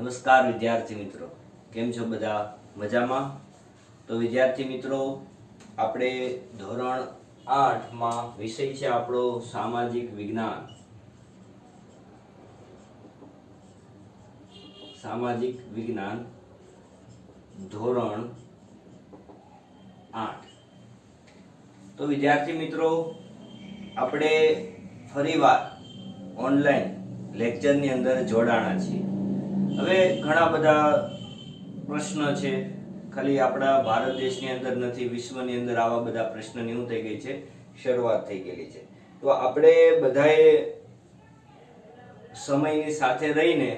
નમસ્કાર વિદ્યાર્થી મિત્રો, કેમ છો બધા? મજામાં? તો વિદ્યાર્થી મિત્રો, આપણે ધોરણ 8 માં વિષય છે આપણો સામાજિક વિજ્ઞાન. સામાજિક વિજ્ઞાન ધોરણ 8. તો વિદ્યાર્થી મિત્રો, આપણે ફરીવાર ઓનલાઈન લેક્ચરની અંદર જોડાણા છીએ. હવે ઘણા બધા પ્રશ્ન છે, ખાલી આપણા ભારત દેશની અંદર નથી, વિશ્વની અંદર આવા બધા પ્રશ્નની શું થઈ ગઈ છે, શરૂઆત થઈ ગયેલી છે. તો આપણે બધાએ સમયની સાથે રહીને,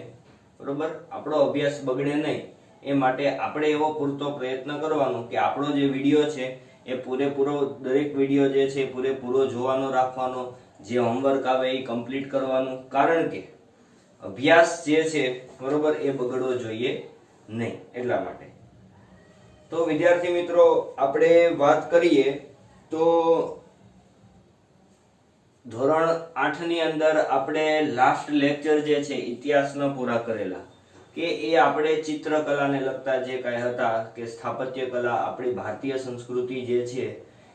બરોબર, આપણો અભ્યાસ બગડે નહીં એ માટે આપણે એવો પૂરતો પ્રયત્ન કરવાનો કે આપણો જે વિડીયો છે એ પૂરેપૂરો, દરેક વિડીયો જે છે પૂરેપૂરો જોવાનો રાખવાનો, જે હોમવર્ક આવે એ કમ્પ્લીટ કરવાનું, કારણ કે અભ્યાસ જે છે, બરોબર, એ બગડવો જોઈએ નહીં, એટલા માટે. તો વિદ્યાર્થી મિત્રો, આપણે વાત કરીએ તો ધોરણ 8 ની અંદર આપણે લાસ્ટ લેક્ચર જે છે ઇતિહાસના પૂરા કરેલા, કે એ આપણે ચિત્રકલાને લગતા જે કાંઈ હતા, કે સ્થાપત્ય કલા, આપણી ભારતીય સંસ્કૃતિ જે છે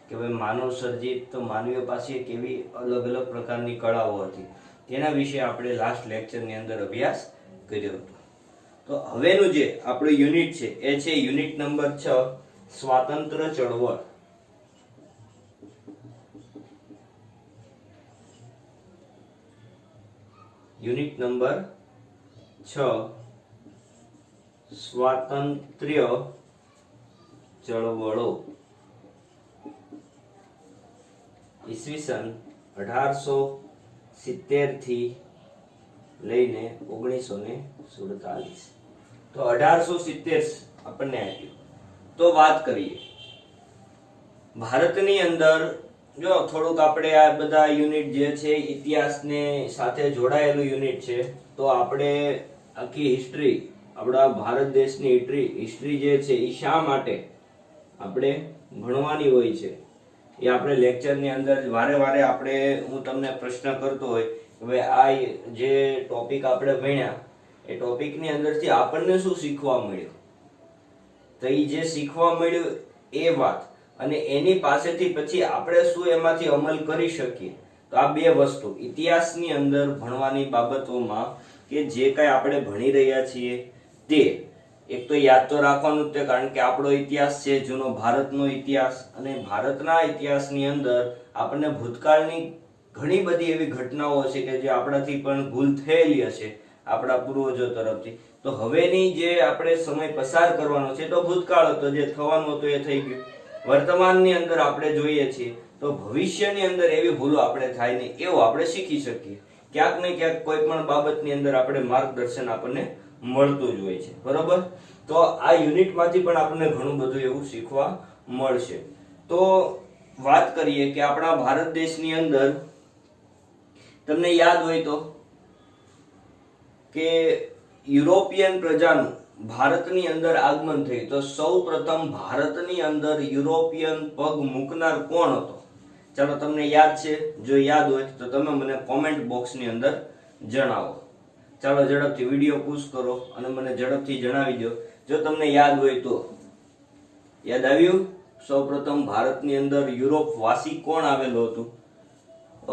કે ભાઈ માનવ સર્જિત, તો માનવીઓ પાસે કેવી અલગ અલગ પ્રકારની કળાઓ હતી, તેના વિશે આપણે લાસ્ટ લેક્ચરની અંદર અભ્યાસ કર્યો હતો. તો હવેનું જે આપણું યુનિટ છે એ છે યુનિટ નંબર 6, સ્વાતંત્ર્ય ચળવળ. યુનિટ નંબર 6, સ્વાતંત્ર્ય ચળવળો. ઈસવીસન 1870 થી લઈને 1947. તો 1870 આપણને આપ્યું. તો વાત કરીએ ભારતની અંદર, જો થોડુંક આપણે આ બધા યુનિટ જે છે ઇતિહાસને સાથે જોડાયેલું યુનિટ છે, તો આપણે આખી હિસ્ટ્રી, આપણા ભારત દેશની હિસ્ટ્રી જે છે એ શા માટે આપણે ભણવાની હોય છે એ આપણે લેક્ચરની અંદર વારે વારે આપણે, હું તમને પ્રશ્ન કરતો હોય હવે આ જે ટોપિક આપણે ભણ્યા એ ટોપિકની અંદરથી આપણને શું શીખવા મળ્યું, તો એ જે શીખવા મળ્યું એ વાત, અને એની પાસેથી પછી આપણે શું એમાંથી અમલ કરી શકીએ. તો આ બે વસ્તુ ઇતિહાસની અંદર ભણવાની બાબતોમાં, કે જે કાંઈ આપણે ભણી રહ્યા છીએ તે એક તો યાદ તો રાખવાનું જ છે, કારણ કે આપણો ઇતિહાસ છે જૂનો ભારતનો ઇતિહાસ, અને ભારતના ઇતિહાસની અંદર આપણને ભૂતકાળની ઘણી બધી એવી ઘટનાઓ છે કે જે આપણાથી પણ ભૂલ થયેલી હશે આપણા પૂર્વજો તરફથી. તો હવેની જે આપણે સમય પસાર કરવાનો છે તો ભૂતકાળ હતો, જે થવાનું હતું એ થઈ ગયું. વર્તમાનની અંદર આપણે જોઈએ છીએ તો ભવિષ્યની અંદર એવી ભૂલો આપણે થાય નહીં એવું આપણે શીખી શકીએ. ક્યાંક ને ક્યાંક કોઈ પણ બાબતની અંદર આપણે માર્ગદર્શન આપણને મળતું જ હોય છે, બરોબર. તો આ યુનિટમાંથી પણ આપણને ઘણું બધું એવું શીખવા મળશે. તો વાત કરીએ કે આપણા ભારત દેશની અંદર તમને યાદ હોય તો કે યુરોપિયન પ્રજાનું ભારતની અંદર આગમન થયું. તો સૌ પ્રથમ ભારતની અંદર યુરોપિયન પગ મૂકનાર કોણ હતો? ચાલો તમને યાદ છે? જો યાદ હોય તો તમે મને કોમેન્ટ બોક્સની અંદર જણાવો. ચાલો ઝડપથી વિડીયો પુશ કરો અને મને ઝડપથી જણાવી દો જો તમને યાદ હોય તો. યાદ આવ્યું? સૌપ્રથમ ભારતની અંદર યુરોપ વાસી કોણ આવેલું હતું?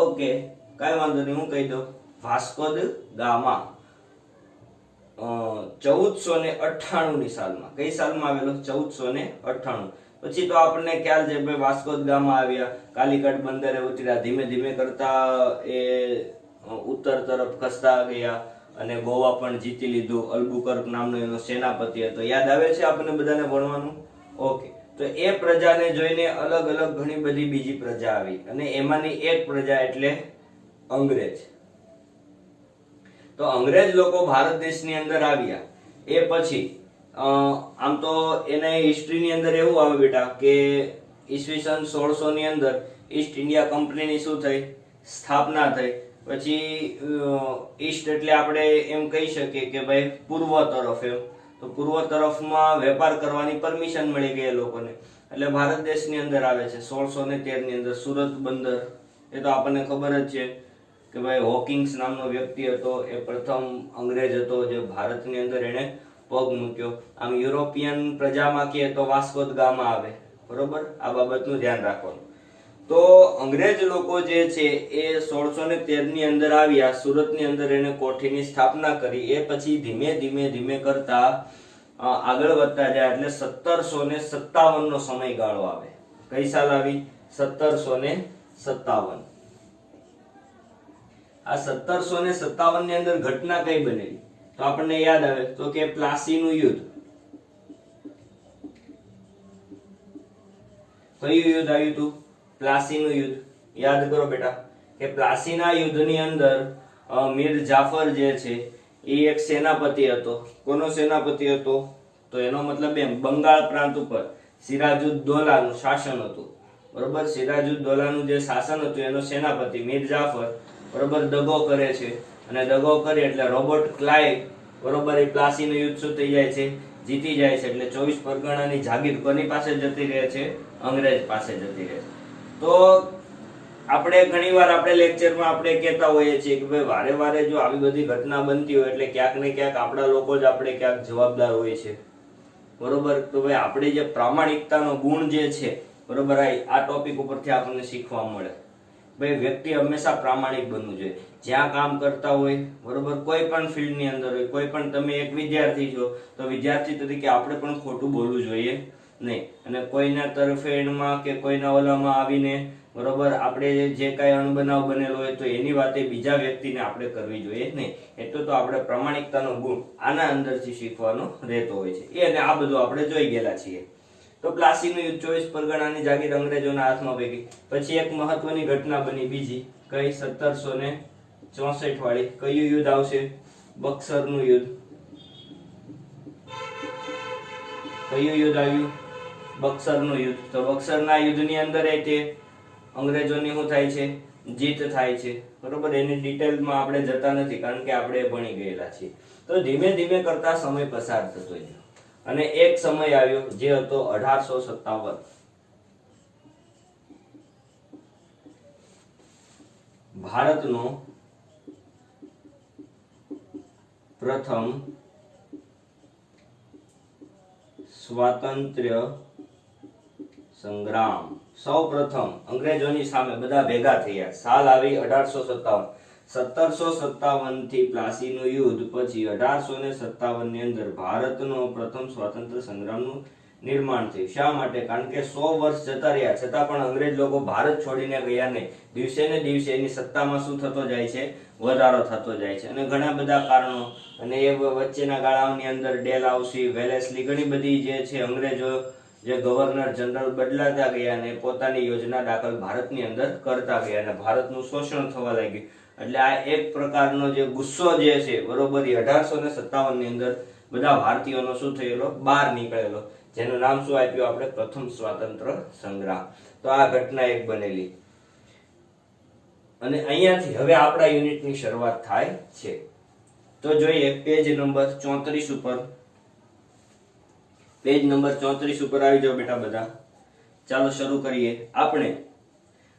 ઓકે, કાંઈ વાંધો નહીં, હું કહી દઉં, વાસ્કો દ ગામા. 1498 ની સાલમાં. કઈ સાલમાં આવેલો? 1498. પછી તો આપણને ખ્યાલ છે ભાઈ વાસ્કો દ ગામા આવ્યા, કાલિકટ બંદરે ઉતર્યા, ધીમે ધીમે કરતા એ ઉત્તર તરફ ખસતા ગયા અને ગોવા પણ જીતી લીધું. અલ્બુકર્ક નામનો એનો સેનાપતિ હતો. યાદ આવે છે આપણને બધાને ભણવાનું? ઓકે. તો એ પ્રજાને જોઈને અલગ અલગ ઘણી બધી બીજી પ્રજા આવી, અને એમાંની એક પ્રજા એટલે અંગ્રેજ. તો અંગ્રેજ લોકો ભારત દેશની અંદર આવ્યા એ પછી આમ તો એને હિસ્ટ્રીની અંદર એવું આવે બેટા કે ઈસવીસન 1600 ની અંદર ઈસ્ટ ઇન્ડિયા કંપનીની શું થઈ? સ્થાપના થઈ. પછી ઈસ્ટ એટલે આપણે એમ કહી શકીએ કે ભાઈ પૂર્વ તરફ એમ. તો પૂર્વ તરફમાં વેપાર કરવાની પરમિશન મળી ગઈ એ લોકોને, એટલે ભારત દેશની અંદર આવે છે 1613 ની અંદર સુરત બંદર. એ તો આપણને ખબર જ છે કે ભાઈ હોકિંગ્સ નામનો વ્યક્તિ હતો, એ પ્રથમ અંગ્રેજ હતો જે ભારતની અંદર એને પગ મૂક્યો. આમ યુરોપિયન પ્રજામાં કહે તો વાસ્કો દ ગામા આવે, બરોબર, આ બાબતનું ધ્યાન રાખવાનું. તો અંગ્રેજ લોકો જે છે એ 1613 ની અંદર આવ્યા, સુરતની અંદર એને કોઠીની સ્થાપના કરી. એ પછી ધીમે ધીમે ધીમે કરતા આગળ વધતા જાય એટલે 1757 નો સમયગાળો આવે. કઈ સાલ આવી? 1757. આ 1757 ની અંદર ઘટના કઈ બનેલી તો આપણને યાદ આવે તો કે પ્લાસીનું યુદ્ધ. કયું યુદ્ધ આવ્યું હતું? પ્લાસીનું યુદ્ધ. યાદ કરો બેટા કે પ્લાસીના યુદ્ધની અંદર મીર જાફર જે છે એ એક સેનાપતિ હતો. કોનો સેનાપતિ હતો? તો એનો મતલબ એમ બંગાળ પ્રાંત ઉપર સિરાજુદ્દૌલાનું શાસન હતું, બરોબર. સિરાજુદ્દૌલાનું જે શાસન હતું એનો સેનાપતિ મીર જાફર, બરોબર, દગો કરે છે. અને દગો કરે એટલે રોબર્ટ ક્લાઇવ, બરોબર, એ પ્લાસીનું યુદ્ધ શું થઈ જાય છે? જીતી જાય છે. એટલે 24 પરગણાની જાગીર કોની પાસે જતી રહે છે? અંગ્રેજ પાસે જતી રહે છે. તો આપણે ઘણીવાર આપણે લેક્ચરમાં આપણે કહેતા હોઈએ છીએ કે ભાઈ વારે વારે જો આવી બધી ઘટના બનતી હોય એટલે ક્યાંક ને ક્યાંક આપણા લોકો જ આપણે ક્યાંક જવાબદાર હોય છે, બરોબર. તો ભાઈ આપણે જે પ્રામાણિકતાનો ગુણ જે છે, બરોબર, આ ટોપિક ઉપરથી આપણને શીખવા મળે. ભાઈ વ્યક્તિ હંમેશા પ્રામાણિક બનવું જોઈએ જ્યાં કામ કરતા હોય, બરોબર, કોઈ પણ ફિલ્ડની અંદર હોય. કોઈ પણ તમે એક વિદ્યાર્થી છો તો વિદ્યાર્થી તરીકે આપણે પણ ખોટું બોલવું જોઈએ નહીં. અને કોઈના તરફેણમાં કે કોઈના ઓલામાં આવીને, બરોબર, આપણે જે કાંઈ અણબનાવ બનેલો હોય તો એની વાતે બીજા વ્યક્તિને આપણે કરવી જોઈએ નહીં. એટલું તો આપણે પ્રામાણિકતાનો ગુણ આના અંદરથી શીખવાનો રહેતો હોય છે. એ અને આ બધું આપણે જોઈ ગયેલા છીએ. તો પ્લાસીનું યુદ્ધ 24 પરગણાની જાગીર અંગ્રેજોના હાથમાં વહી ગઈ. પછી એક મહત્વની ઘટના બની બીજી, કઈ? 1764 વાળી. કયું યુદ્ધ આવશે? બક્સરનું યુદ્ધ. કયું યુદ્ધ આવ્યું? બક્સરનું યુદ્ધ. તો બક્સરના યુદ્ધની અંદર તે અંગ્રેજોની શું થાય છે? જીત થાય છે, બરોબર. એની ડિટેલમાં આપણે જતા નથી કારણ કે આપણે ભણી ગયેલા છીએ. તો ધીમે ધીમે કરતા સમય પસાર થતો ગયો અને એક સમય આવ્યો જે હતો 1857. ભારતનો પ્રથમ સ્વાતંત્ર્ય સંગ્રામ. સૌ પ્રથમ અંગ્રેજોની સામે બધા ભેગા થયા. સાલ આવી 1857. 1757 થી પ્લાસીનું યુદ્ધ પછી 1857 ની અંદર ભારતનો પ્રથમ સ્વાતંત્ર્ય સંગ્રામનું નિર્માણ થયું. શા માટે? કારણ કે 100 વર્ષ જતા રહ્યા છતાં પણ અંગ્રેજ લોકો ભારત છોડીને ગયા નહીં. દિવસે ને દિવસે એની સત્તામાં શું થતો જાય છે? વધારો થતો જાય છે. અને ઘણા બધા કારણો, અને એ વચ્ચેના ગાળાઓની અંદર ડેલહાઉસી, વેલેસ્લી, ઘણી બધી જે છે અંગ્રેજો જે ગવર્નર જનરલ બદલાતા ગયા અને પોતાની યોજના દાખલ ભારતની અંદર કરતા ગયા અને ભારતનું શોષણ થવા લાગ્યું. એટલે આ એક પ્રકારનો જે ગુસ્સો જે છે, બરોબર, 1857 ની અંદર બધા ભારતીયોનો શું થયેલો? બહાર નીકળેલો. જેનું નામ શું આપ્યું આપણે? પ્રથમ સ્વાતંત્ર્ય સંગ્રામ. તો આ ઘટના એક બનેલી. અને અહીંયાથી હવે આપણા યુનિટની શરૂઆત થાય છે. તો જોઈએ પેજ નંબર 34 ઉપર. પેજ નંબર 34 ઉપર આવી જાઓ બેટા બધા. ચાલો શરૂ કરીએ. આપણે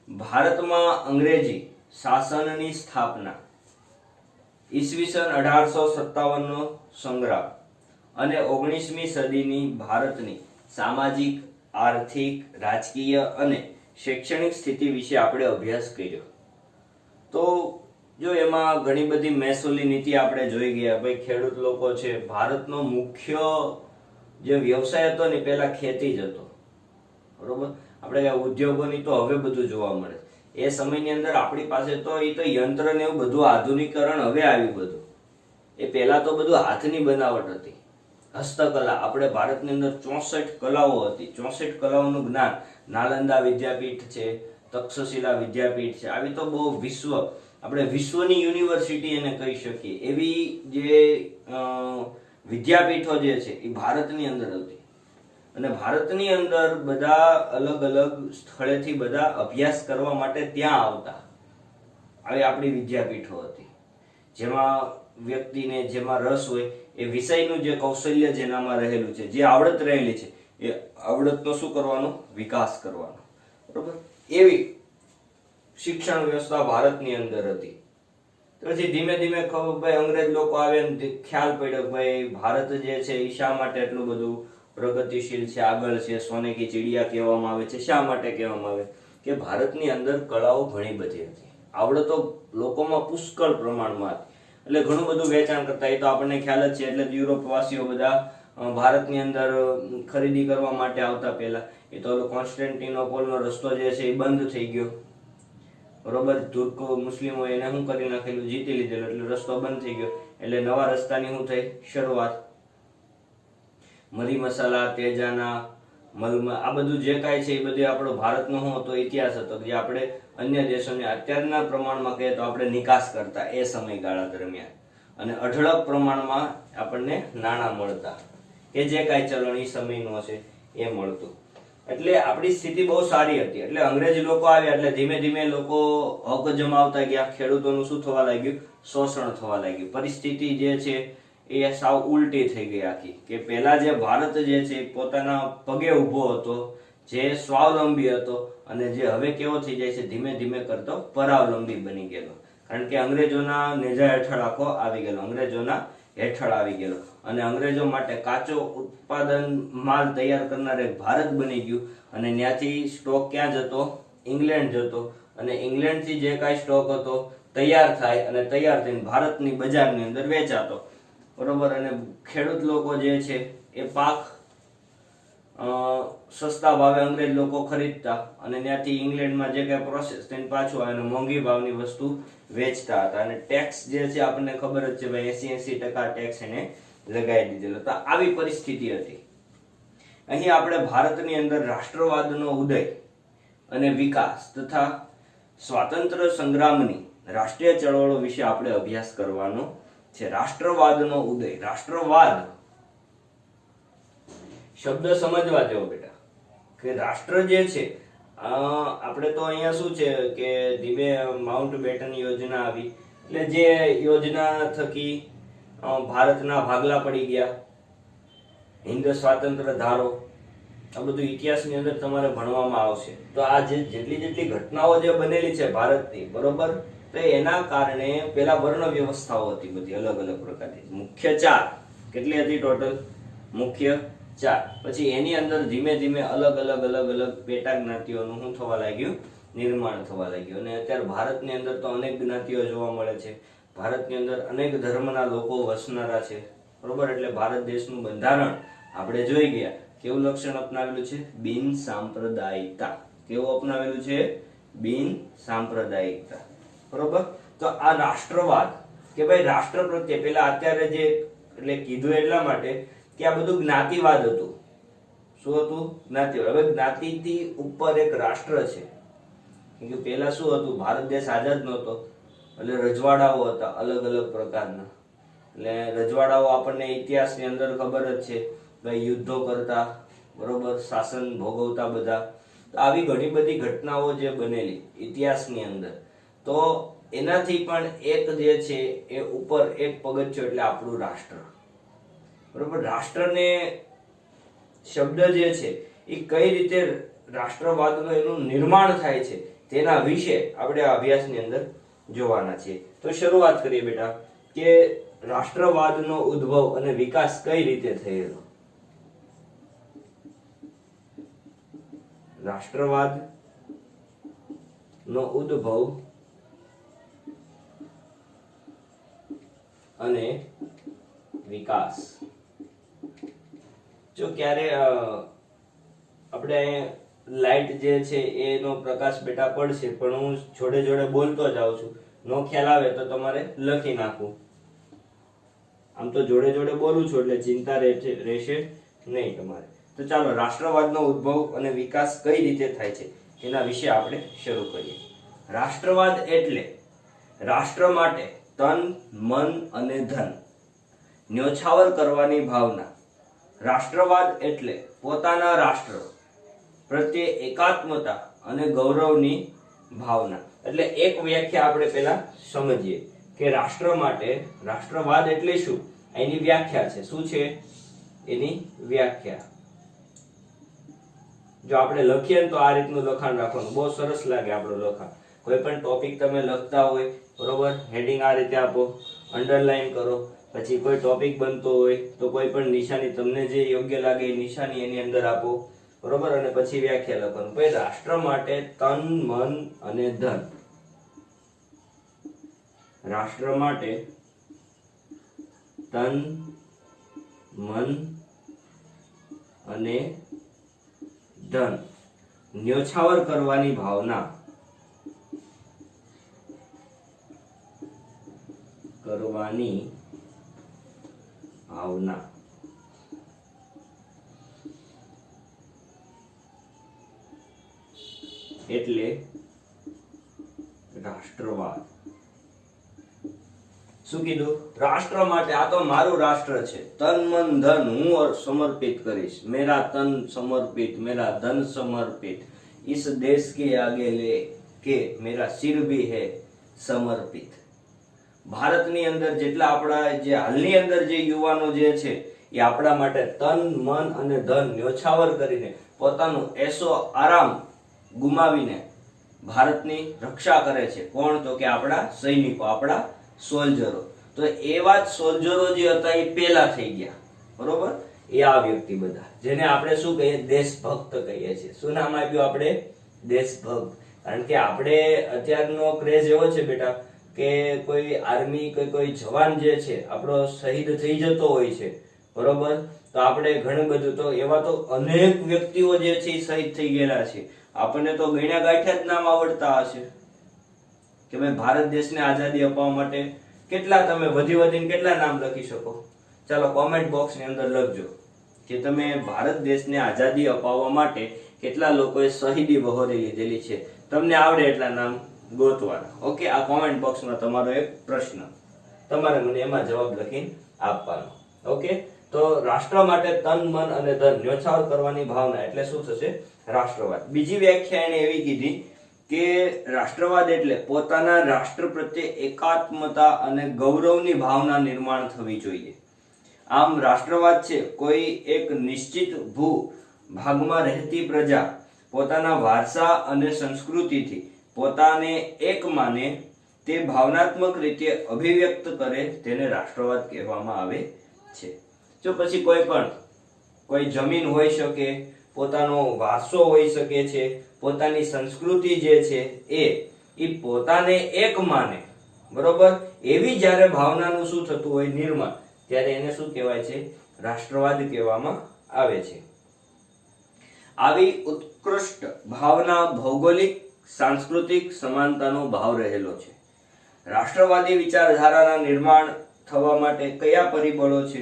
ભારતમાં અંગ્રેજી શાસનની સ્થાપના, ઈસવીસન 1857 નો સંગ્રામ અને 19મી સદીની ભારતની સામાજિક, આર્થિક, રાજકીય અને શૈક્ષણિક સ્થિતિ વિશે આપણે અભ્યાસ કર્યો. તો જો એમાં ઘણી બધી મહેસૂલી નીતિ આપણે જોઈ ગયા. ભાઈ ખેડૂત લોકો છે, ભારતનો મુખ્ય જે વ્યવસાય હતો ને પહેલા ખેતી જ હતો, બરોબર. આપણે ઉદ્યોગોની તો હવે બધું જોવા મળે. એ સમયની અંદર આપણી પાસે તો યંત્ર ને એવું બધું આધુનિકરણ હવે આવ્યું બધું. એ પહેલા તો બધું હાથની બનાવટ હતી, હસ્તકલા. આપણે ભારતની અંદર 64 કલાઓ હતી. 64 કલાઓનું જ્ઞાન નાલંદા વિદ્યાપીઠ છે, તક્ષશિલા વિદ્યાપીઠ છે. આવી તો બહુ આપણે વિશ્વની યુનિવર્સિટી એને કહી શકીએ એવી જે વિદ્યાપીઠો જે છે એ ભારતની અંદર હતી. અને ભારતની અંદર બધા અલગ અલગ સ્થળેથી બધા અભ્યાસ કરવા માટે ત્યાં આવતા. આવી આપણી વિદ્યાપીઠો હતી જેમાં વ્યક્તિને જેમાં રસ હોય એ વિષયનું જે કૌશલ્ય જેનામાં રહેલું છે, જે આવડત રહેલી છે, એ આવડતનો શું કરવાનો? વિકાસ કરવાનો, બરોબર. એવી શિક્ષણ વ્યવસ્થા ભારતની અંદર હતી. તો પછી ધીમે ધીમે ખબર ભાઈ અંગ્રેજ લોકો આવે ને ખ્યાલ પડ્યો કે ભાઈ ભારત જે છે એ શા માટે એટલું બધું પ્રગતિશીલ છે, આગળ છે, સોને કી ચીડિયા કહેવામાં આવે છે. શા માટે કહેવામાં આવે કે ભારતની અંદર કળાઓ ઘણી બધી હતી, આવડતો લોકોમાં પુષ્કળ પ્રમાણમાં હતી, એટલે ઘણું બધું વેચાણ કરતા. એ તો આપણને ખ્યાલ જ છે. એટલે યુરોપ વાસીઓ બધા ભારતની અંદર ખરીદી કરવા માટે આવતા. પહેલા એ તો કોન્સ્ટેન્ટિનોપોલનો રસ્તો જે છે એ બંધ થઈ ગયો, બરોબર. તુર્કો મુસ્લિમો એને શું કરી નાખેલું, જીતી લીધેલું, એટલે રસ્તો બંધ થઈ ગયો. એટલે નવા રસ્તાની શું થઈ શરૂઆત. મરી મસાલા, તેજાના, મલમાં આ બધું જે કાંઈ છે એ બધું આપણો ભારતનો શું હતો ઇતિહાસ હતો, જે આપણે અન્ય દેશોને અત્યારના પ્રમાણમાં કહીએ તો આપણે નિકાસ કરતા એ સમયગાળા દરમિયાન, અને અઢળક પ્રમાણમાં આપણને નાણાં મળતા, કે જે કાંઈ ચલણ એ સમયનો છે એ મળતું. એટલે આપણી સ્થિતિ બહુ સારી હતી. એટલે અંગ્રેજી લોકો આવ્યા એટલે ધીમે ધીમે લોકો હક જમાવતા ગયા. ખેડૂતોનું શું થવા લાગ્યું, શોષણ થવા લાગ્યું. પરિસ્થિતિ જે છે એ સાવ ઉલટી થઈ ગઈ આખી. કે પહેલા જે ભારત જે છે પોતાના પગે ઊભો હતો, જે સ્વાવલંબી હતો, અને જે હવે કેવો થઈ જાય છે ધીમે ધીમે કરતો પરાવલંબી બની ગયેલો. કારણ કે અંગ્રેજોના નેજા હેઠળ આખો આવી ગયેલો, અંગ્રેજોના હેઠળ આવી ગયેલો, અને અંગ્રેજો માટે કાચો ઉત્પાદન માલ તૈયાર કરનાર એક ભારત બની ગયું. અને ત્યાંથી સ્ટોક ક્યાં જતો, ઇંગ્લેન્ડ જતો, અને ઇંગ્લેન્ડથી જે કાંઈ સ્ટોક હતો તૈયાર થાય, અને તૈયાર થઈને ભારતની બજારની અંદર વેચાતો, બરોબર. અને ખેડૂત લોકો જે છે એ પાક સસ્તા ભાવે અંગ્રેજ લોકો ખરીદતા, અને ત્યાંથી ઇંગ્લેન્ડમાં જે કાંઈ પ્રોસેસ થઈને પાછું આવે અને મોંઘી ભાવની વસ્તુ વેચતા હતા. અને ટેક્સ જે છે આપણને ખબર જ છે ભાઈ, 80% ટેક્સ એને લગાવી દીધેલો. તો આવી પરિસ્થિતિ હતી. અહીં આપણે ભારતની અંદર રાષ્ટ્રવાદનો ઉદય અને વિકાસ તથા સ્વાતંત્ર્ય સંગ્રામની રાષ્ટ્રીય ચળવળો વિશે આપણે અભ્યાસ કરવાનો છે. રાષ્ટ્રવાદનો ઉદય, રાષ્ટ્રવાદ શબ્દ સમજવા જેવો બેટા, કે રાષ્ટ્ર જે છે આપણે તો અહીંયા શું છે કે ધીમે માઉન્ટ બેટન યોજના આવી, એટલે જે યોજના થકી ભારતના ભાગલા પડી ગયા, હિન્દ સ્વાતંત્ર્ય ધારો, આ બધું ઇતિહાસની અંદર તમારે ભણવામાં આવશે. તો આ જે જેટલી ઘટનાઓ જે બનેલી છે ભારતની, બરોબર, તો એના કારણે પેલા વર્ણ વ્યવસ્થાઓ હતી બધી અલગ અલગ પ્રકારની, મુખ્ય 4. કેટલી હતી ટોટલ? મુખ્ય 4. પછી એની અંદર ધીમે ધીમે અલગ અલગ પેટા જ્ઞાતિઓનું શું થવા લાગ્યું, નિર્માણ થવા લાગ્યું. અને અત્યારે ભારતની અંદર તો અનેક જ્ઞાતિઓ જોવા મળે છે. ભારતની અંદર અનેક ધર્મના લોકો વસનારા છે, બરોબર. એટલે ભારત દેશનું બંધારણ આપણે જોઈ ગયા, કેવું લક્ષણ અપનાવેલું છે? બિન સાંપ્રદાયિકતા. કેવું અપનાવેલું છે? બિન સાંપ્રદાયિકતા, બરોબર. તો આ રાષ્ટ્રવાદ, કે ભાઈ રાષ્ટ્ર પ્રત્યે પેલા અત્યારે જે એટલે કીધું એટલા માટે કે આ બધું જ્ઞાતિવાદ હતું. શું હતું? જ્ઞાતિવાદ. હવે જ્ઞાતિથી ઉપર એક રાષ્ટ્ર છે. કેમ કે પેલા શું હતું, ભારત દેશ આઝાદ નહોતો, એટલે રજવાડાઓ હતા અલગ અલગ પ્રકારના. એટલે રજવાડાઓ આપણને ઇતિહાસની અંદર ખબર જ છે ભાઈ, યુદ્ધો કરતા, બરોબર, શાસન ભોગવતા બધા. આવી ઘણી બધી ઘટનાઓ જે બનેલી ઇતિહાસની અંદર, તો એનાથી પણ એક જે છે એ ઉપર એક પગથિયું, એટલે આપણું રાષ્ટ્ર, બરોબર. રાષ્ટ્રને શબ્દ જે છે એ કઈ રીતે રાષ્ટ્રવાદનું એનું નિર્માણ થાય છે તેના વિશે આપણે આ અભ્યાસની અંદર જોવાના છીએ. તો શરૂઆત કરીએ બેટા કે રાષ્ટ્રવાદનો ઉદ્ભવ અને વિકાસ કઈ રીતે થયેલો. રાષ્ટ્રવાદ નો ઉદ્ભવ અને વિકાસ. જો ક્યારે આપણે લાઈટ જે છે એનો પ્રકાશ બેટા પડશે, પણ હું જોડે જોડે બોલતો જાઉં છું, નો ખ્યાલ આવે તો તમારે લખી નાખવું. આમ તો જોડે જોડે બોલું છું એટલે ચિંતા રહેશે નહીં તમારે. તો ચાલો, રાષ્ટ્રવાદનો ઉદ્ભવ અને વિકાસ કઈ રીતે થાય છે એના વિશે આપણે શરૂ કરીએ. રાષ્ટ્રવાદ એટલે રાષ્ટ્ર માટે તન, મન અને ધન ન્યોછાવર કરવાની ભાવના. રાષ્ટ્રવાદ એટલે પોતાના રાષ્ટ્ર પ્રત્યે એકાત્મતા અને ગૌરવની ભાવના. એટલે એક વ્યાખ્યા આપણે પહેલા સમજીએ કે રાષ્ટ્ર માટે રાષ્ટ્રવાદ એટલે શું, એની વ્યાખ્યા છે. શું છે એની વ્યાખ્યા? જો આપણે લખીએ તો આ રીતનું લખાણ રાખવાનું, બહુ સરસ લાગે આપણું લખાણ. કોઈ પણ ટોપિક તમે લખતા હોય, બરોબર, હેડિંગ આ રીતે આપો, અંડરલાઈન કરો, પછી કોઈ ટોપિક બનતો હોય તો કોઈ પણ નિશાની તમને જે યોગ્ય લાગે એ નિશાની એની અંદર આપો, બરોબર, અને પછી વ્યાખ્યા લખવાનું. ભાઈ રાષ્ટ્ર માટે તન, મન અને ધન. રાષ્ટ્ર માટે તન, મન અને ધન ન્યોછાવર કરવાની ભાવના એટલે રાષ્ટ્રવાદ. શું કીધું? રાષ્ટ્ર માટે, આ તો મારું રાષ્ટ્ર છે, તન મન ધન હું સમર્પિત કરીશ, મેરા તન સમર્પિત, મેરા ધન સમર્પિત, इस देश के आगे ले के मेरा सिर भी है समर्पित. ભારતની અંદર જેટલા આપણા જે હાલની અંદર જે યુવાનો જે છે એ આપણા માટે તન, મન અને ધન ન્યોછાવર કરીને પોતાનું એસો આરામ ગુમાવીને ભારતની રક્ષા કરે છે. કોણ? તો કે આપણા સૈનિકો, આપણા સોલ્જરો. તો એવા જ સોલ્જરો જે હતા એ પેલા થઈ ગયા, બરોબર. એ આ વ્યક્તિ બધા જેને આપણે શું કહીએ? દેશભક્ત કહીએ છીએ. શું નામ આપ્યું આપણે? દેશભક્ત. કારણ કે આપણે અત્યારનો ક્રેઝ એવો છે બેટા કે કોઈ આર્મી કોઈ જવાન જે છે આપણો શહીદ થઈ જતો હોય છે, બરોબર, તો આપણે ઘણું બધું, તો એવા તો અનેક વ્યક્તિઓ જે છે એ શહીદ થઈ ગયેલા છે. આપણને તો ગણ્યા ગાંઠ્યા જ નામ આવડતા હશે કે ભાઈ ભારત દેશને આઝાદી અપાવવા માટે કેટલા, તમે વધીને કેટલા નામ લખી શકો? ચાલો કોમેન્ટ બોક્સ ની અંદર લખજો કે તમે ભારત દેશને આઝાદી અપાવવા માટે કેટલા લોકોએ શહીદી વહોરી લીધેલી છે. તમને આવડે એટલા નામ ગોતવાના. ઓકે, આ કોમેન્ટ બોક્સમાં તમારો એક પ્રશ્ન, તમારે મને એમાં જવાબ લખીને આપવાનો. ઓકે, તો રાષ્ટ્ર માટે તન, મન અને ધન ન્યોછાવર કરવાની ભાવના એટલે શું થશે? રાષ્ટ્રવાદ. બીજી વ્યાખ્યા એને એવી કીધી કે રાષ્ટ્રવાદ એટલે પોતાના રાષ્ટ્ર પ્રત્યે એકાત્મતા અને ગૌરવની ભાવના નિર્માણ થવી જોઈએ. આમ રાષ્ટ્રવાદ છે કોઈ એક નિશ્ચિત ભૂ ભાગમાં રહેતી પ્રજા પોતાના વારસા અને સંસ્કૃતિથી પોતાને એક માને તે ભાવનાત્મક રીતે અભિવ્યક્ત કરે તેને રાષ્ટ્રવાદ કહેવામાં આવે છે. જો પછી કોઈ જમીન હોઈ શકે, પોતાનો વારસો હોઈ શકે છે, પોતાની સંસ્કૃતિ જે છે એ પોતાને એક માને, બરોબર, એવી જ્યારે ભાવનાનું શું થતું હોય? નિર્માણ, ત્યારે એને શું કહેવાય છે? રાષ્ટ્રવાદ કહેવામાં આવે છે. આવી ઉત્કૃષ્ટ ભાવના ભૌગોલિક સાંસ્કૃતિક સમાનતાનો ભાવ રહેલો છે. રાષ્ટ્રવાદી વિચારધારાના નિર્માણ થવા માટે કયા પરિબળો છે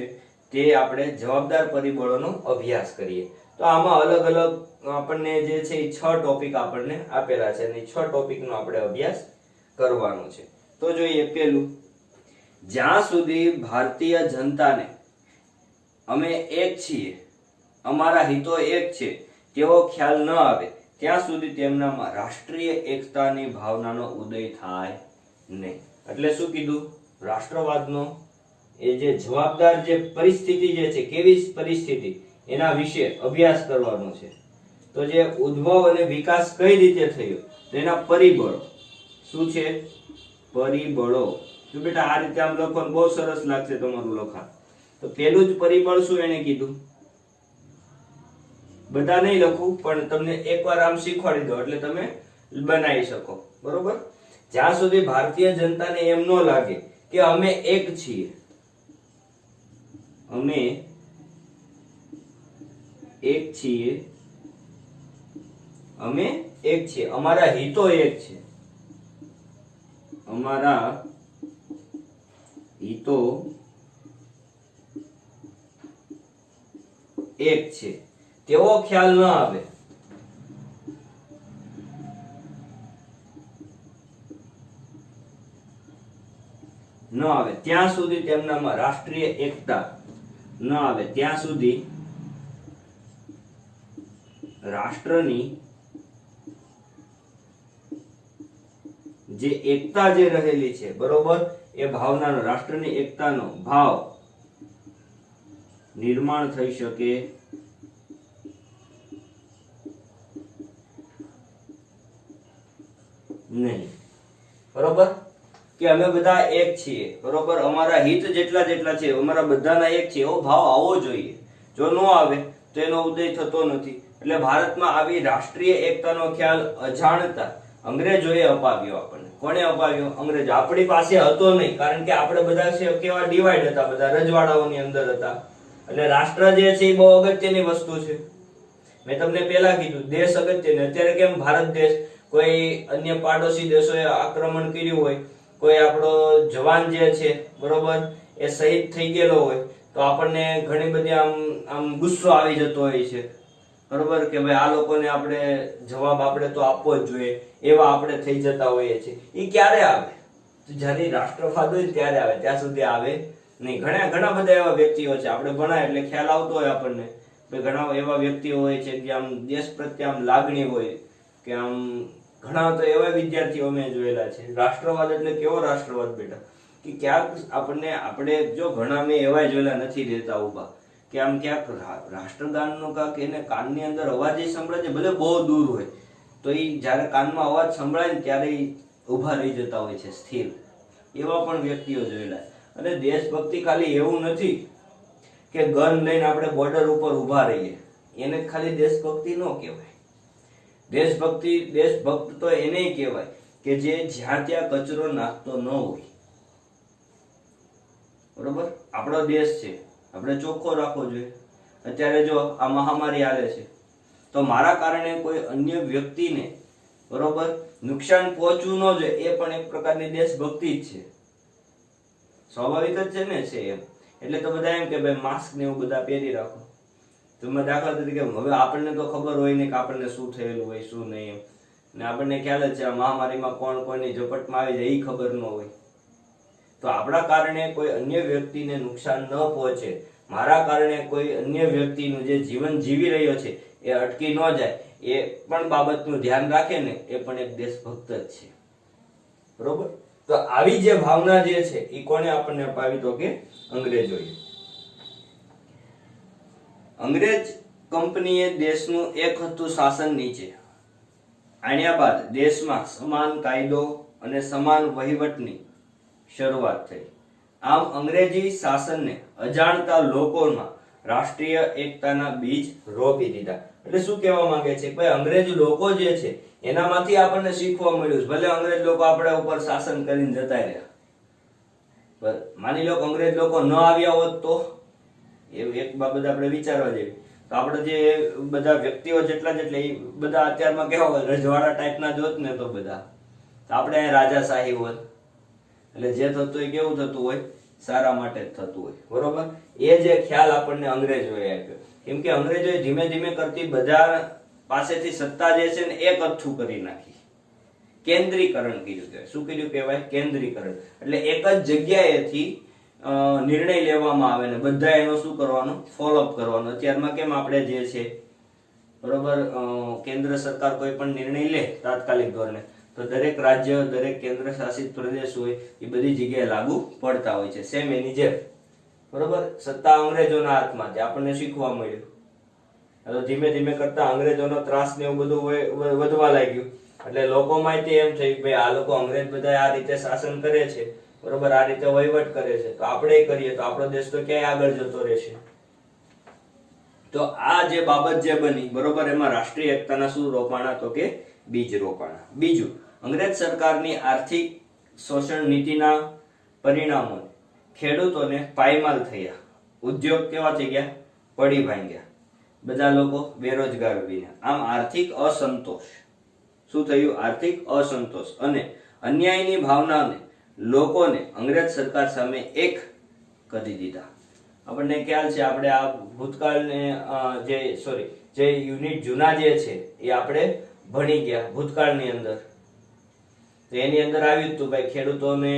તે આપણે જવાબદાર પરિબળોનો અભ્યાસ કરીએ. તો આમાં અલગ અલગ આપણને જે છે એ 6 ટોપિક આપણને આપેલા છે અને 6 ટોપિકનો આપણે અભ્યાસ કરવાનો છે. તો જોઈએ પહેલું, જ્યાં સુધી ભારતીય જનતાને અમે એક છીએ, અમારા હિતો એક છે તેવો ખ્યાલ ન આવે ત્યાં સુધી તેમનામાં રાષ્ટ્રીય એકતાની ભાવનાનો ઉદય થાય નહીં. એટલે શું કીધું? રાષ્ટ્રવાદનો એ જે જવાબદાર જે પરિસ્થિતિ જે છે, કેવી પરિસ્થિતિ, એના વિશે અભ્યાસ કરવાનો છે. તો જે ઉદ્ભવ અને વિકાસ કઈ રીતે થયો, તો એના પરિબળો શું છે? પરિબળો. તો બેટા આ રીતે આમ લખવાનું બહુ સરસ લાગશે તમારું લખાણ. તો પહેલું જ પરિબળ શું એને કીધું? બધા નહીં લખું પણ તમને એકવાર આમ શીખવાડી દો એટલે તમે બનાવી શકો, બરોબર. જ્યાં સુધી ભારતીય જનતાને એમ ન લાગે કે અમે એક છીએ, અમે એક છીએ, અમે એક છીએ, અમારા હિતો એક છે, અમારા હિતો એક છે, તેવો ખ્યાલ ન આવે, ત્યાં સુધી તેમનામાં રાષ્ટ્રીય એકતા ન આવે, ત્યાં સુધી રાષ્ટ્રની જે એકતા જે રહેલી છે, બરોબર, એ ભાવનાનો, રાષ્ટ્રની એકતાનો ભાવ નિર્માણ થઈ શકે નહીં. કે અમે બધા એક છીએ, બરોબર, અમારા હિત જેટલા છે, અમારા બધાના એક છે, એવો ભાવ આવવો જોઈએ. જો ન આવે તો એનો ઉદય થતો નથી. એટલે ભારતમાં આવી રાષ્ટ્રીય એકતાનો ખ્યાલ અજાણતા અંગ્રેજોએ અપાવ્યો આપણને. કોણે અપાવ્યો? અંગ્રેજો. આપણી પાસે હતો નહીં, કારણ કે આપણે બધા કેવા ડિવાઈડ હતા, બધા રજવાડાઓની અંદર હતા. એટલે રાષ્ટ્ર જે છે એ બહુ અગત્યની વસ્તુ છે. મેં તમને પહેલા કીધું દેશ અગત્યની. અત્યારે કેમ ભારત દેશ કોઈ અન્ય પાડોશી દેશોએ આક્રમણ કર્યું હોય, કોઈ આપણો જવાન જે છે, બરોબર, એ શહીદ થઈ ગયેલો હોય તો આપણને ઘણી બધી આમ ગુસ્સો આવી જતો હોય છે, બરોબર, કે ભાઈ આ લોકોને આપણે જવાબ આપણે તો આપવો જ જોઈએ, એવા આપણે થઈ જતા હોઈએ છીએ. એ ક્યારે આવે? જ્યારે રાષ્ટ્રવાદ હોય ત્યારે આવે, ત્યાં સુધી આવે નહીં. ઘણા બધા એવા વ્યક્તિઓ છે, આપણે ભણાય એટલે ખ્યાલ આવતો હોય આપણને, ઘણા એવા વ્યક્તિઓ હોય છે કે આમ દેશ પ્રત્યે આમ લાગણી હોય, કે આમ ઘણા તો એવા વિદ્યાર્થીઓ મેં જોયેલા છે. રાષ્ટ્રવાદ એટલે કેવો રાષ્ટ્રવાદ બેટા, કે ક્યાંક આપણે જો ઘણા મેં એવા જોયેલા નથી દેતા ઉભા, કે આમ ક્યાંક રાષ્ટ્રગાનનો કાંક એને કાનની અંદર અવાજ સંભળાય છે, ભલે બહુ દૂર હોય તો એ જ્યારે કાનમાં અવાજ સંભળાય ને ત્યારે ઉભા રહી જતા હોય છે સ્થિર. એવા પણ વ્યક્તિઓ જોયેલા. અને દેશભક્તિ ખાલી એવું નથી કે ગન લઈને આપણે બોર્ડર ઉપર ઉભા રહીએ, એને ખાલી દેશભક્તિ ન કહેવાય. દેશભક્ત તો એને કહેવાય કે જે જ્યાં ત્યાં કચરો નાખતો ન હોય, બરોબર. આપણો દેશ છે, આપણે ચોખ્ખો રાખવો જોઈએ. અત્યારે જો આ મહામારી આવે છે તો મારા કારણે કોઈ અન્ય વ્યક્તિને, બરોબર, નુકસાન પહોંચવું ન જોઈએ, એ પણ એક પ્રકારની દેશભક્તિ જ છે. સ્વાભાવિક જ છે ને, છે એમ. એટલે તો બધા એમ કે ભાઈ માસ્ક ને એવું બધા પહેરી રાખો. તમે દાખલા તરીકે હવે આપણને તો ખબર હોય ને કે આપણને શું થયેલું હોય શું નહીં એમ, ને આપણને ખ્યાલ જ છે આ મહામારીમાં કોણ કોઈની ઝપટમાં આવી જાય એ ખબર ન હોય. તો આપણા કારણે કોઈ અન્ય વ્યક્તિને નુકસાન ન પહોંચે, મારા કારણે કોઈ અન્ય વ્યક્તિનું જે જીવન જીવી રહ્યો છે એ અટકી ન જાય, એ પણ બાબતનું ધ્યાન રાખે ને, એ પણ એક દેશભક્ત જ છે, બરોબર. તો આવી જે ભાવના જે છે એ કોને આપણને અપાવી? તો કે અંગ્રેજોએ. અંગ્રેજ કંપનીએ દેશનું એક હતું શાસન નીચે આણ્યા બાદ દેશમાં સમાન કાયદો અને સમાન વહીવટની શરૂઆત થઈ. આમ અંગ્રેજી શાસનને અજાણતા લોકોમાં રાષ્ટ્રીય એકતાના બીજ રોપી દીધા. એટલે શું કહેવા માંગે છે? ભાઈ અંગ્રેજ લોકો જે છે એનામાંથી આપણને શીખવા મળ્યું છે. ભલે અંગ્રેજ લોકો આપણા ઉપર શાસન કરીને જતા રહ્યા, માની લો કે અંગ્રેજ લોકો ન આવ્યા હોત તો એક બાબત આપણે વિચારવા જેવી. તો આપણે જે બધા વ્યક્તિઓ જેટલા એ બધા અત્યારમાં કેવા હોય, રજવાડા ટાઈપના જોત ને તો બધા, તો આપણે અહીં રાજાશાહી હોત. એટલે જે થતું હોય કેવું થતું હોય? સારા માટે જ થતું હોય, બરોબર. એ જે ખ્યાલ આપણને અંગ્રેજોએ આપ્યો, કેમ કે અંગ્રેજોએ ધીમે ધીમે કરતી બધા પાસેથી સત્તા જે છે ને એક અથ્થું કરી નાખી, કેન્દ્રીકરણ કર્યું કહેવાય. શું કર્યું કહેવાય? કેન્દ્રીકરણ. એટલે એક જ જગ્યાએથી નિર્ણય લેવામાં આવે ને બધા એનો શું કરવાનો? ફોલોઅપ કરવાનો. અત્યારમાં કેમ આપણે જે છે, બરોબર, કેન્દ્ર સરકાર કોઈ પણ નિર્ણય લે તાત્કાલિક ધોરણે તો દરેક રાજ્ય, દરેક કેન્દ્ર શાસિત પ્રદેશ હોય એ બધી જગ્યાએ લાગુ પડતા હોય છે. સેમ એની જેમ, બરોબર. સત્તા અંગ્રેજોના હાથમાં, આપણને શીખવા મળ્યું. તો ધીમે ધીમે કરતા અંગ્રેજોનો ત્રાસ ને એવું બધું વધવા લાગ્યું. એટલે લોકોમાં એમ થયું ભાઈ આ લોકો અંગ્રેજ બધા આ રીતે શાસન કરે છે, બરોબર, આ રીતે વહીવટ કરે છે, તો આપણે કરીએ તો આપણો દેશ તો ક્યાંય આગળ જતો રહેશે. તો આ જે બાબત જે બની, બરોબર, એમાં રાષ્ટ્રીય એકતાના શું રોપાણા? તો કે બીજ રોપાણા. બીજું, અંગ્રેજ સરકારની આર્થિક શોષણ નીતિના પરિણામો ખેડૂતોને પાયમાલ થયા. ઉદ્યોગ કેવા થઈ ગયા? પડી ભાંગ્યા. બધા લોકો બેરોજગાર બન્યા. આમ આર્થિક અસંતોષ શું થયું? આર્થિક અસંતોષ અને અન્યાયની ભાવનાને લોકોને અંગ્રેજ સરકાર સામે એક કરી દીધા. આપણને ખ્યાલ છે, આપણે આ ભૂતકાળને જે યુનિટ જૂના જે છે એ આપણે ભણી ગયા ભૂતકાળની અંદર. તો એની અંદર આવ્યું હતું ભાઈ ખેડૂતોને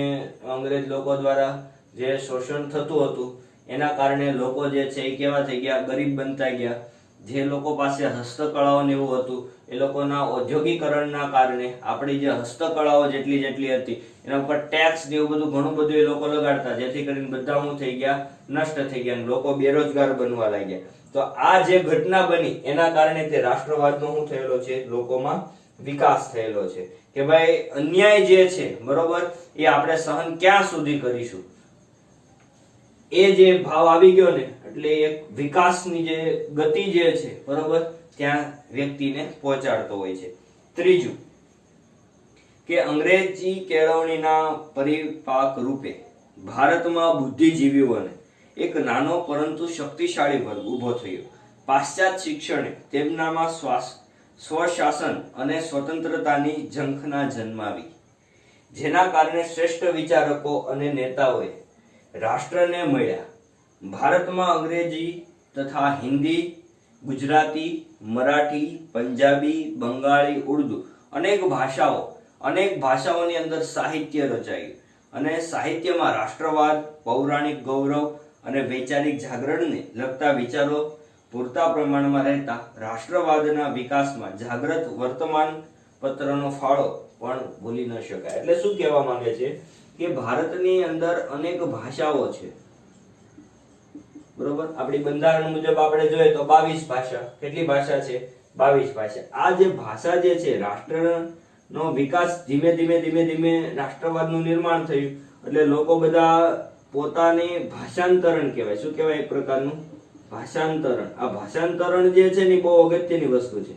અંગ્રેજ લોકો દ્વારા જે શોષણ થતું હતું એના કારણે લોકો જે છે એ કેવા થઈ ગયા? ગરીબ બનતા ગયા. જે લોકો પાસે હસ્તકળાઓ ને એવું હતું એ લોકોના ઔદ્યોગિકરણના કારણે આપણી જે હસ્તકળાઓ જેટલી હતી એના ઉપર ટેક્સ ને એવું ઘણું બધું એ લોકો લગાડતા, જેથી કરીને બધા શું થઈ ગયા? નષ્ટ થઈ ગયા. લોકો બેરોજગાર બનવા લાગ્યા. તો આ જે ઘટના બની એના કારણે તે રાષ્ટ્રવાદનો શું થયેલો છે? લોકોમાં વિકાસ થયેલો છે. કે ભાઈ અન્યાય જે છે બરોબર એ આપણે સહન ક્યાં સુધી કરીશું, એ જે ભાવ આવી ગયો ને એટલે એક વિકાસની જે ગતિ જે છે બરોબર ત્યાં વ્યક્તિને પહોંચાડતો હોય છે. ત્રીજું કે અંગ્રેજી કેળવણીના પરિપાક રૂપે ભારતમાં બુદ્ધિજીવીઓને એક નાનો પરંતુ શક્તિશાળી વર્ગ ઉભો થયો. પાશ્ચાત્ય શિક્ષણે તેમનામાં સ્વશાસન અને સ્વતંત્રતાની ઝંખના જન્માવી, જેના કારણે શ્રેષ્ઠ વિચારકો અને નેતાઓએ રાષ્ટ્રને મળ્યા. ભારતમાં અંગ્રેજી તથા હિન્દી, ગુજરાતી, મરાઠી, પંજાબી, બંગાળી, ઉર્દુ અનેક ભાષાઓની અંદર સાહિત્ય રચાયું અને સાહિત્યમાં રાષ્ટ્રવાદ, પૌરાણિક ગૌરવ અને વૈચારિક જાગરણને લગતા વિચારો પૂરતા પ્રમાણમાં રહેતા રાષ્ટ્રવાદના વિકાસમાં જાગૃત વર્તમાન પત્રનો ફાળો પણ ભૂલી ન શકાય. એટલે શું કહેવા માંગે છે કે ભારતની અંદર અનેક ભાષાઓ છે બરોબર. આપણી બંધારણ મુજબ આપણે જોઈએ તો 22 ભાષા. કેટલી ભાષા છે? 22 ભાષા. આ જે ભાષા જે છે રાષ્ટ્રનો વિકાસ ધીમે ધીમે રાષ્ટ્રવાદનું નિર્માણ થયું એટલે લોકો બધા પોતાની ભાષાંતરણ કહેવાય. શું કહેવાય? એક પ્રકારનું ભાષાંતરણ. આ ભાષાંતરણ જે છે ને બહુ અગત્યની વસ્તુ છે.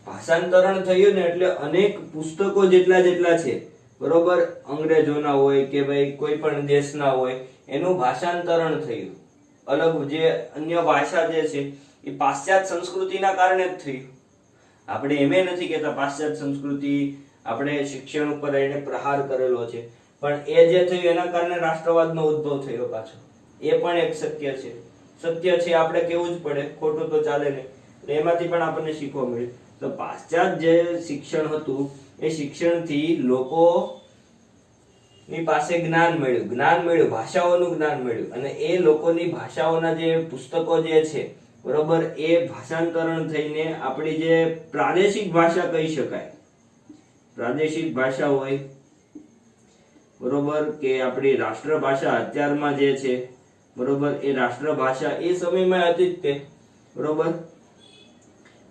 ભાષાંતરણ થયું ને એટલે અનેક પુસ્તકો જેટલા છે બરોબર, અંગ્રેજોના હોય કે ભાઈ કોઈ પણ દેશના હોય, એનું ભાષાંતરણ થયું. અલગ જે અન્ય ભાષા જે છે એ પાશ્ચાત્ય સંસ્કૃતિના કારણે જ થયું. આપણે એમ નથી કહેતા પાશ્ચાત્ય સંસ્કૃતિ આપણે શિક્ષણ ઉપર એને પ્રહાર કરેલો છે, પણ એ જે થયું એના કારણે રાષ્ટ્રવાદનો ઉદ્ભવ થયો પાછો. એ પણ એક સત્ય છે. સત્ય છે આપણે કેવું જ પડે, ખોટું તો ચાલે નહીં. એમાંથી પણ આપણને શીખવા મળ્યું. તો પાશ્ચાત્ય જે શિક્ષણ હતું એ શિક્ષણથી લોકોની પાસે જ્ઞાન મળ્યું, ભાષાઓનું જ્ઞાન મળ્યું અને એ લોકોની ભાષાઓના જે પુસ્તકો જે છે બરોબર એ ભાષાંતરણ થઈને આપણી જે પ્રાદેશિક ભાષા કહી શકાય, પ્રાદેશિક ભાષા હોય બરોબર કે આપણી રાષ્ટ્રભાષા અત્યારમાં જે છે બરોબર એ રાષ્ટ્રભાષા એ સમયમાં હતી જ તે બરોબર.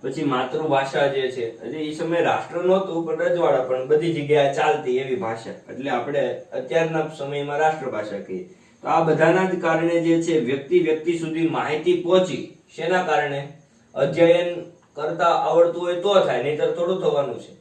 પછી માતૃભાષા જે છે એટલે એ સમય રાષ્ટ્ર નહોતું પણ રજવાડા પણ બધી જગ્યાએ ચાલતી એવી ભાષા, એટલે આપણે અત્યારના સમયમાં રાષ્ટ્રભાષા કહીએ. તો આ બધાના જ કારણે જે છે વ્યક્તિ સુધી માહિતી પહોંચી. શેના કારણે? અધ્યયન કરતા આવડતું હોય તો થાય, નહીતર થોડું થવાનું છે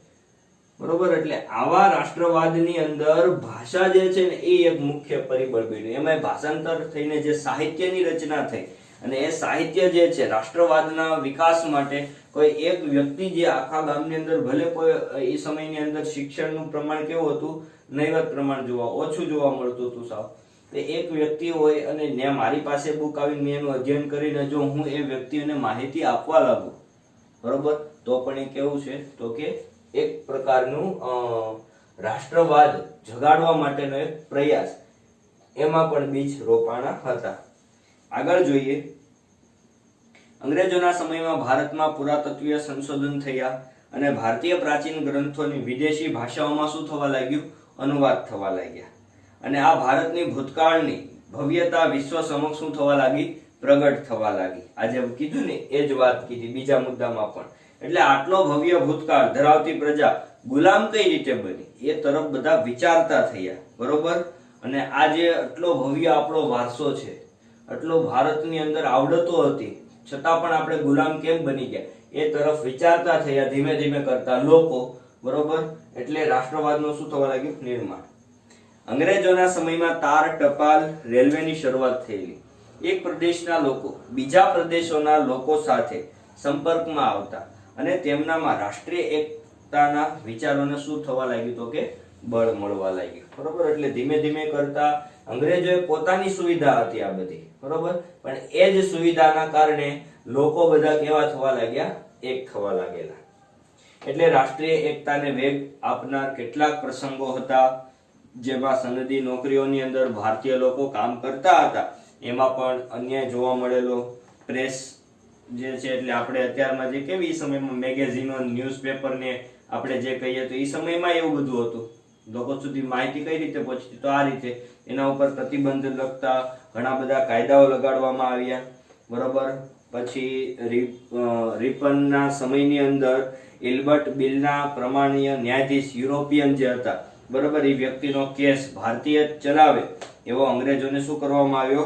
બરોબર. એટલે આવા રાષ્ટ્રવાદની અંદર ભાષા જે છે ને એ એક મુખ્ય પરિબળ બન્યું. એમાં ભાષાંતર થઈને જે સાહિત્યની રચના થઈ અને એ સાહિત્ય જે છે રાષ્ટ્રવાદના વિકાસ માટે કોઈ એક વ્યક્તિ જે આખા ગામની અંદર ભલે કોઈ એ સમયની અંદર શિક્ષણનું પ્રમાણ કેવું હતું, નહીવત પ્રમાણ ઓછું જોવા મળતું હતું સાવ. એક વ્યક્તિ હોય અને ને મારી પાસે બુક આવીને મેં એનું અધ્યયન કરીને જો હું એ વ્યક્તિને માહિતી આપવા લાગુ બરોબર તો પણ એ કેવું છે તો કે એક પ્રકારનું રાષ્ટ્રવાદ જગાડવા માટેનો એક પ્રયાસ, એમાં પણ બીજ રોપાણા હતા. આગળ જોઈએ. અંગ્રેજોના સમયમાં ભારતમાં પુરાતત્વીય સંશોધન થયા અને ભારતીય પ્રાચીન ગ્રંથોની વિદેશી ભાષાઓમાં શું થવા લાગ્યું? અનુવાદ થવા લાગ્યા. અને આ ભારતની ભૂતકાળની ભવ્યતા વિશ્વ સમક્ષ શું થવા લાગી? પ્રગટ થવા લાગી. આજે કીધું ને એ જ વાત કીધી બીજા મુદ્દામાં પણ. એટલે આટલો ભવ્ય ભૂતકાળ ધરાવતી પ્રજા ગુલામ કઈ રીતે બની એ તરફ બધા વિચારતા થયા બરોબર. અને આ જે આટલો ભવ્ય આપણો વારસો છે, આટલો ભારતની અંદર આવડતો હતી છતાં પણ આપણે ગુલામ કેમ બની ગયા એ તરફ વિચારતા થયા ધીમે કરતા લોકો બરોબર. એટલે રાષ્ટ્રવાદનું શું થવા લાગ્યું? નિર્માણ. અંગ્રેજોના સમયમાં તાર, ટપાલ, રેલવેની શરૂઆત થયેલી. એક પ્રદેશના લોકો બીજા પ્રદેશોના લોકો સાથે સંપર્કમાં આવતા અને તેમનામાં રાષ્ટ્રીય એકતાના વિચારોને શું થવા લાગ્યું તો કે બળ મળવા લાગ્યું બરોબર. એટલે ધીમે કરતા અંગ્રેજોએ પોતાની સુવિધા હતી આ બધી બરોબર, પણ એ જ સુવિધાના કારણે લોકો બધા કેવા થવા લાગ્યા? એક થવા લાગેલા. એટલે રાષ્ટ્રીય એકતાને વેગ આપનાર કેટલાક પ્રસંગો હતા જેમાં સનદી નોકરીઓની અંદર ભારતીય લોકો કામ કરતા હતા. એમાં પણ અન્યાય જોવા મળેલો. પ્રેસ જે છે એટલે આપણે અત્યારમાં જે કેવી એ સમયમાં મેગેઝીનો, ન્યૂઝપેપર ને આપણે જે કહીએ તો એ સમયમાં એવું બધું હતું. લોકો સુધી માહિતી કઈ રીતે પહોંચતી? તો આ રીતે એના ઉપર પ્રતિબંધ લગતા ઘણા બધા કાયદાઓ લગાડવામાં આવ્યા બરોબર. પછી રિપનના સમયની અંદર ઇલ્બર્ટ બિલના પ્રમાણીય ન્યાયાધીશ યુરોપિયન જે હતા, બરોબર, એ વ્યક્તિનો કેસ ભારતીય ચલાવે એવો અંગ્રેજોને શું કરવામાં આવ્યો,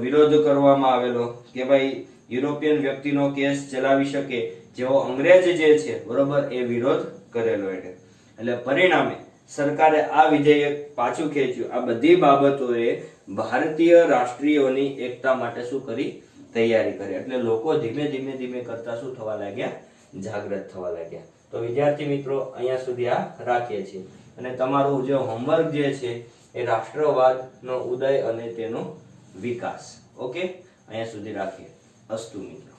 વિરોધ કરવામાં આવેલો કે ભાઈ યુરોપિયન વ્યક્તિનો કેસ ચલાવી શકે જેવો અંગ્રેજ જે છે, બરોબર, એ વિરોધ કરેલો. એટલે પરિણામે સરકારે આ વિધેયક પાછું ખેંચ્યું. આ બધી બાબતોએ ભારતીય રાષ્ટ્રીયોની એકતા માટે શું કરી, તૈયારી કરી. એટલે લોકો ધીમે ધીમે કરતા શું થવા લાગ્યા, જાગૃત થવા લાગ્યા. તો વિદ્યાર્થી મિત્રો અહીંયા સુધી આ રાખીએ છીએ. અને તમારું જે હોમવર્ક જે છે એ રાષ્ટ્રવાદનો ઉદય અને તેનો વિકાસ. ઓકે, અહીંયા સુધી રાખીએ. અસ્તુ મિત્રો.